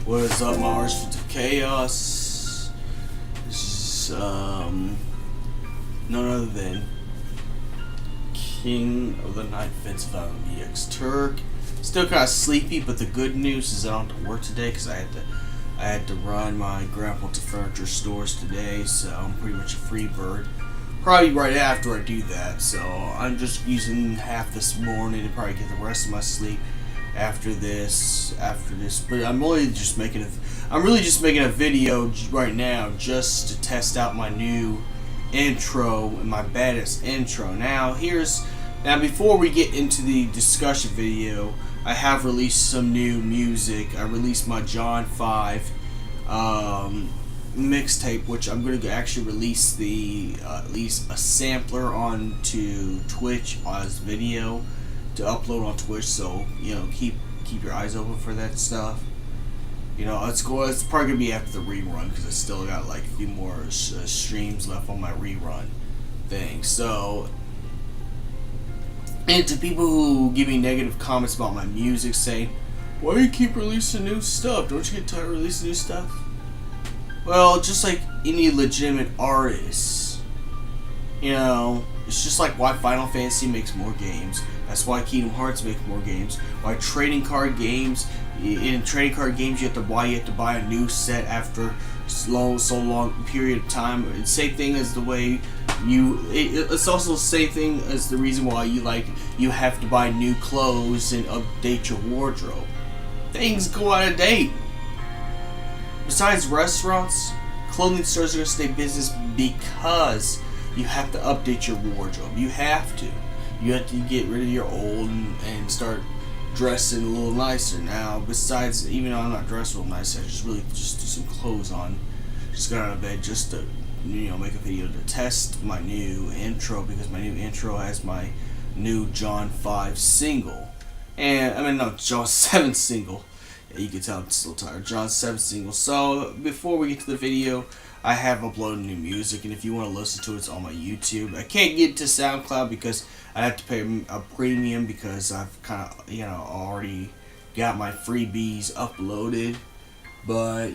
What is up, my Archers of Chaos? This is, none other than King of the Night Fence Found EX Turk. Still kind of sleepy, but the good news is I don't have to work today because I had to run my grandpa to furniture stores today, so I'm pretty much a free bird. Probably right after I do that, so I'm just using half this morning to probably get the rest of my sleep after this. But I'm really just making a video right now just to test out my new intro and my baddest intro. Now before we get into the discussion video, I have released some new music. I released my John 5 mixtape, which I'm going to actually release at least a sampler onto Twitch as video to upload on Twitch. So keep your eyes open for that stuff. It's probably gonna be after the rerun because I still got like a few more streams left on my rerun thing. So, and to people who give me negative comments about my music, saying, "Why do you keep releasing new stuff? Don't you get tired of releasing new stuff?" Well, just like any legitimate artist, it's just like why Final Fantasy makes more games. That's why Kingdom Hearts makes more games. Why trading card games, in trading card games, you have to buy a new set after so long period of time. It's the same thing as the way it's also the same thing as the reason why you have to buy new clothes and update your wardrobe. Things go out of date. Besides restaurants, clothing stores are going to stay business because you have to update your wardrobe. You have to get rid of your old and start dressing a little nicer. Now, besides, even though I'm not dressed real nice, I just do some clothes on. Just got out of bed just to make a video to test my new intro, because my new intro has my new John 5 single. John 7 single. Yeah, you can tell I'm still tired. John 7 single. So, before we get to the video, I have uploaded new music, and if you want to listen to it, it's on my YouTube. I can't get to SoundCloud because I have to pay a premium because I've kind of, already got my freebies uploaded. But,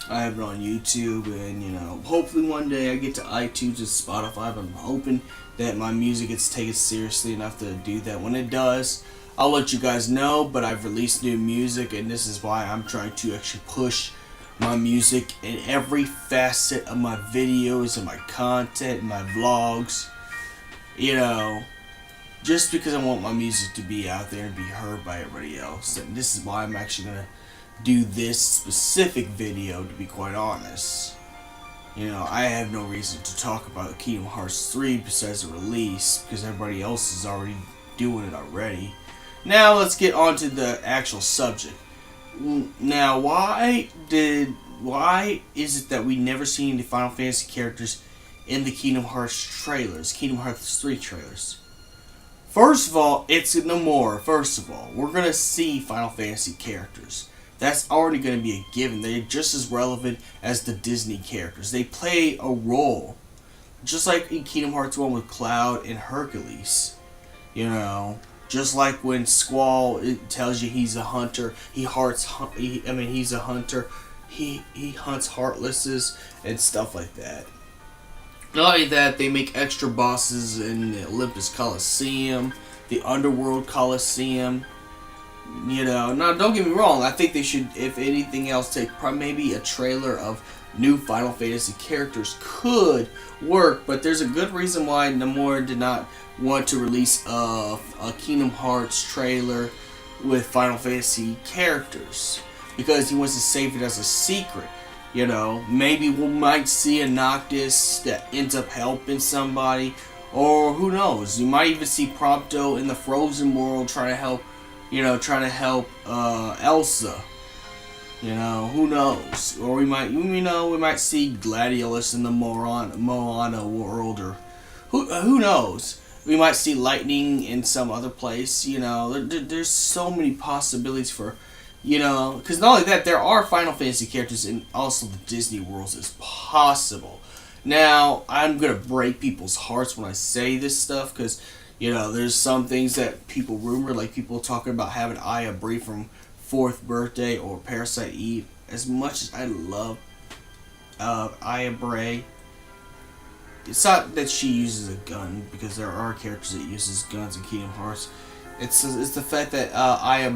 I have it on YouTube, and, hopefully one day I get to iTunes and Spotify, but I'm hoping that my music gets taken seriously enough to do that. When it does, I'll let you guys know, but I've released new music, and this is why I'm trying to actually push my music in every facet of my videos and my content and my vlogs. Just because I want my music to be out there and be heard by everybody else. And this is why I'm actually going to do this specific video, to be quite honest. I have no reason to talk about Kingdom Hearts 3 besides the release, because everybody else is already doing it already. Now let's get on to the actual subject. Now, why is it that we never seen the Final Fantasy characters in the Kingdom Hearts trailers, Kingdom Hearts 3 trailers? First of all, it's no more. First of all, we're going to see Final Fantasy characters. That's already going to be a given. They're just as relevant as the Disney characters. They play a role. Just like in Kingdom Hearts 1 with Cloud and Hercules. Just like when Squall, it tells you he's a hunter. He's a hunter. He hunts Heartlesses and stuff like that. Not only that, they make extra bosses in the Olympus Coliseum, the Underworld Coliseum. Now don't get me wrong. I think they should, if anything else, take maybe a trailer of new Final Fantasy characters could work. But there's a good reason why Nomura did not want to release a Kingdom Hearts trailer with Final Fantasy characters because he wants to save it as a secret. You know, maybe we might see a Noctis that ends up helping somebody, or who knows? You might even see Prompto in the Frozen world trying to help. Elsa. You know, who knows? Or we might see Gladiolus in the Moana world, or who knows? We might see Lightning in some other place. You know, there's so many possibilities for, you know, because not only that, there are Final Fantasy characters in also the Disney worlds as possible. Now, I'm gonna break people's hearts when I say this stuff, because, you know, there's some things that people rumor, like people talking about having Aya Bree from Fourth Birthday or Parasite Eve. As much as I love Aya Bree, it's not that she uses a gun, because there are characters that uses guns in Kingdom Hearts. It's the fact that Aya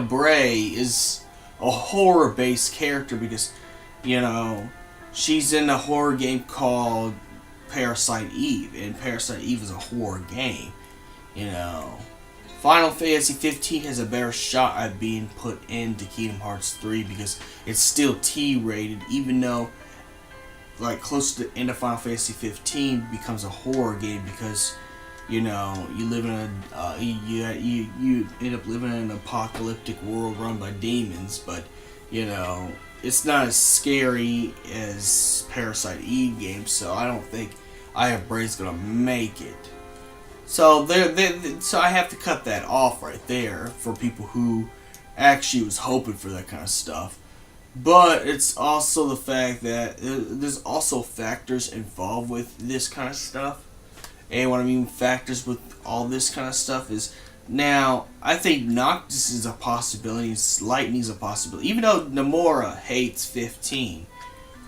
Bree is a horror-based character, because, you know, she's in a horror game called Parasite Eve, and Parasite Eve is a horror game. You know, Final Fantasy 15 has a better shot at being put into Kingdom Hearts 3 because it's still T-rated, even though, like, close to the end of Final Fantasy 15 becomes a horror game because, you know, you live in a you end up living in an apocalyptic world run by demons, but, you know, it's not as scary as Parasite Eve games, so I don't think Aya Bree's gonna make it. So so I have to cut that off right there for people who actually was hoping for that kind of stuff. But it's also the fact that there's also factors involved with this kind of stuff. And what I mean factors with all this kind of stuff is, now, I think Noctis is a possibility, Lightning's a possibility. Even though Nomura hates 15,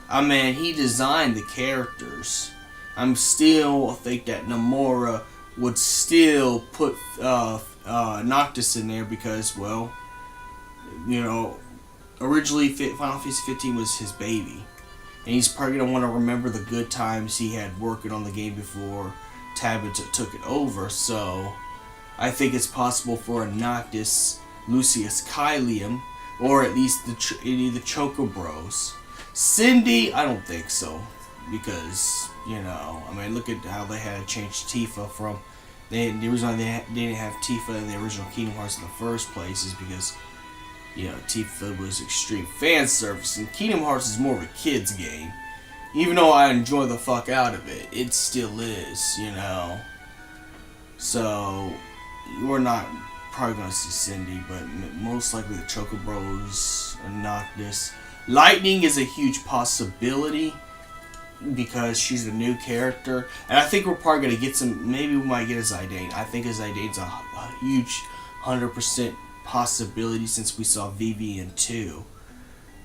I mean, he designed the characters. I'm still think that Nomura would still put Noctis in there because, well, you know, originally Final Fantasy 15 was his baby. And he's probably going to want to remember the good times he had working on the game before Tabit took it over, so I think it's possible for a Noctis Lucius Kylium, or at least any of the Choco Bros. Cindy, I don't think so, because, you know, I mean, look at how they had to change Tifa from, the reason why they didn't have Tifa in the original Kingdom Hearts in the first place is because, you know, Tifa was extreme fan service, and Kingdom Hearts is more of a kid's game. Even though I enjoy the fuck out of it, it still is, you know. So, we're not probably going to see Cindy, but most likely the Choco Bros or Noctis. Lightning is a huge possibility because she's a new character. And I think we're probably going to get some, maybe we might get a Zidane. I think a Zidane's a huge 100% possibility since we saw Vivi in 2.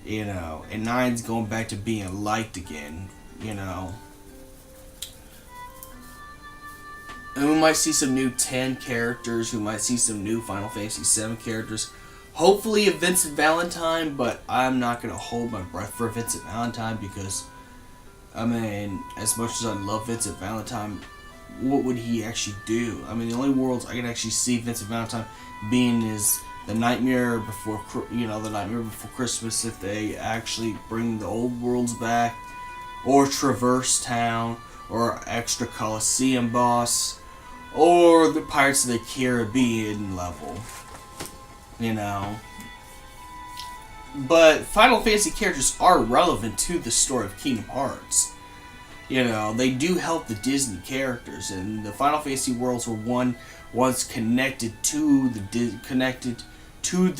You know, and 9's going back to being liked again, you know. And we might see some new 10 characters. We might see some new Final Fantasy 7 characters. Hopefully a Vincent Valentine, but I'm not going to hold my breath for Vincent Valentine because, I mean, as much as I love Vincent Valentine, what would he actually do? I mean, the only worlds I can actually see Vincent Valentine being is the Nightmare Before, you know, the Nightmare Before Christmas if they actually bring the old worlds back, or Traverse Town, or Extra Coliseum boss, or the Pirates of the Caribbean level, you know. But Final Fantasy characters are relevant to the story of Kingdom Hearts. You know, they do help the Disney characters, and the Final Fantasy worlds were once connected to the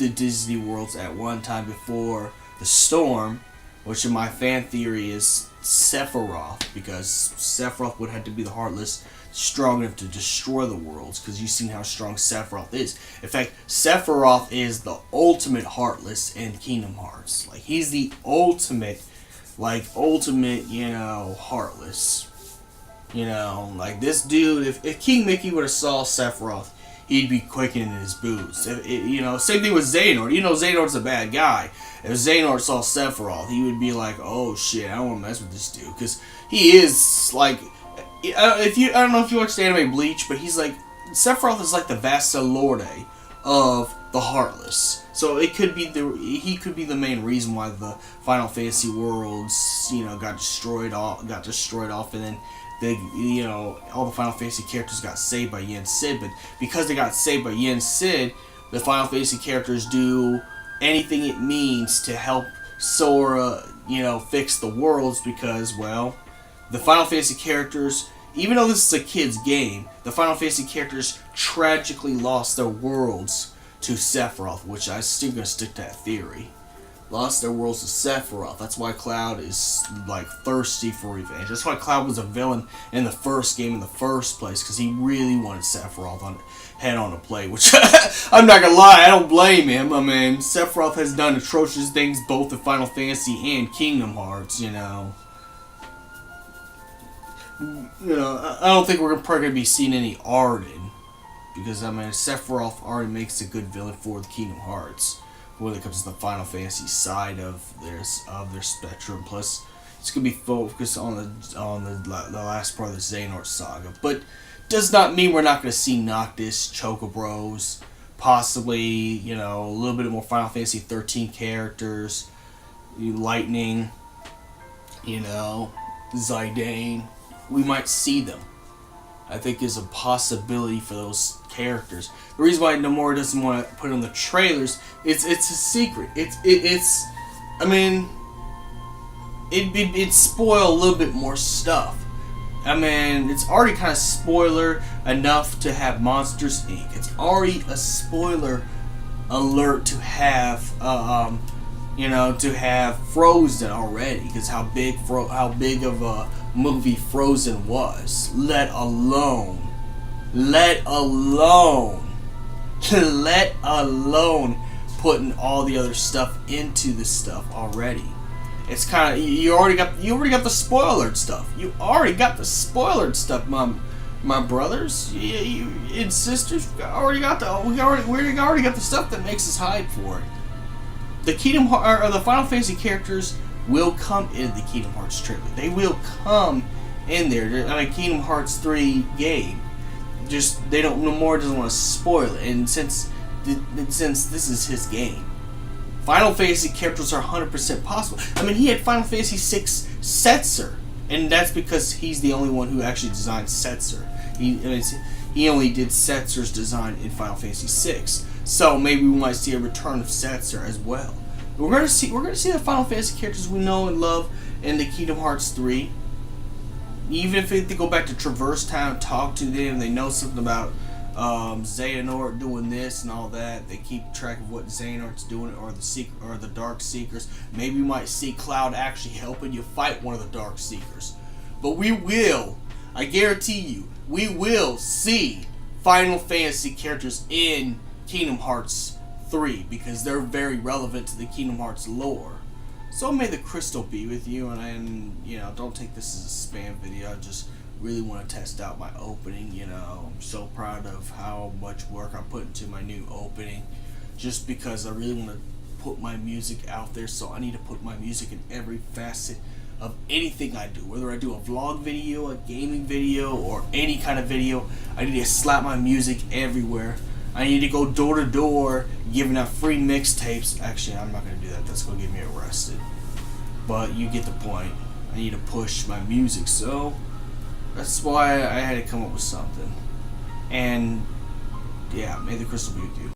Disney worlds at one time before the storm, which in my fan theory is Sephiroth, because Sephiroth would have to be the Heartless strong enough to destroy the worlds, because you've seen how strong Sephiroth is. In fact, Sephiroth is the ultimate Heartless in Kingdom Hearts. Like, he's the ultimate, you know, Heartless. You know, like, this dude, if King Mickey would have saw Sephiroth, he'd be quaking in his boots. You know, same thing with Xehanort. You know, Xehanort's a bad guy. If Xehanort saw Sephiroth, he would be like, "Oh shit, I don't want to mess with this dude," because he is like, I don't know if you watched the anime Bleach, but he's like, Sephiroth is like the Vasilorde of the Heartless. So he could be the main reason why the Final Fantasy worlds, got destroyed off, and then all the Final Fantasy characters got saved by Yen Sid. But because they got saved by Yen Sid, the Final Fantasy characters do anything it means to help Sora, fix the worlds, because, well, the Final Fantasy characters, even though this is a kid's game, the Final Fantasy characters tragically lost their worlds to Sephiroth, which I'm still going to stick to that theory. Lost their worlds to Sephiroth. That's why Cloud is, thirsty for revenge. That's why Cloud was a villain in the first game in the first place, because he really wanted Sephiroth head on a plate, which, I'm not going to lie, I don't blame him. I mean, Sephiroth has done atrocious things both in Final Fantasy and Kingdom Hearts, I don't think we're probably going to be seeing any Arden, because, Sephiroth already makes a good villain for the Kingdom Hearts when it comes to the Final Fantasy side of their spectrum. Plus, it's going to be focused on the last part of the Xehanort saga. But does not mean we're not going to see Noctis, Chocobros, possibly, a little bit more Final Fantasy 13 characters, Lightning, Zidane. We might see them. I think is a possibility for those characters. The reason why Nomura doesn't want to put it on the trailers, it's a secret. It'd spoil a little bit more stuff. It's already kind of spoiler enough to have Monsters Inc. It's already a spoiler alert to have Frozen already, because how big of a movie Frozen was. Let alone putting all the other stuff into the stuff already. It's kind of you already got the spoilered stuff. You already got the spoilered stuff, my brothers and sisters. We already got the stuff that makes us hype for it. The the Final Fantasy characters will come in the Kingdom Hearts trailer. They will come in there. Kingdom Hearts 3 game. Just Nomura doesn't want to spoil it, and since this is his game, Final Fantasy characters are 100% possible. He had Final Fantasy 6 Setzer, and that's because he's the only one who actually designed Setzer. He only did Setzer's design in Final Fantasy 6. So maybe we might see a return of Setzer as well. We're gonna see the Final Fantasy characters we know and love in the Kingdom Hearts 3. Even if they go back to Traverse Town, talk to them, they know something about Xehanort doing this and all that. They keep track of what Xehanort's doing, or the Dark Seekers. Maybe we might see Cloud actually helping you fight one of the Dark Seekers. But we will, I guarantee you, we will see Final Fantasy characters in Kingdom Hearts 3, because they're very relevant to the Kingdom Hearts lore. So may the crystal be with you, and don't take this as a spam video. I just really want to test out my opening. I'm so proud of how much work I put into my new opening, just because I really want to put my music out there. So I need to put my music in every facet of anything I do, whether I do a vlog video, a gaming video, or any kind of video. I need to slap my music everywhere. I need to go door to door giving out free mixtapes. Actually, I'm not going to do that. That's going to get me arrested. But you get the point. I need to push my music. So that's why I had to come up with something. And yeah, may the crystal be with you.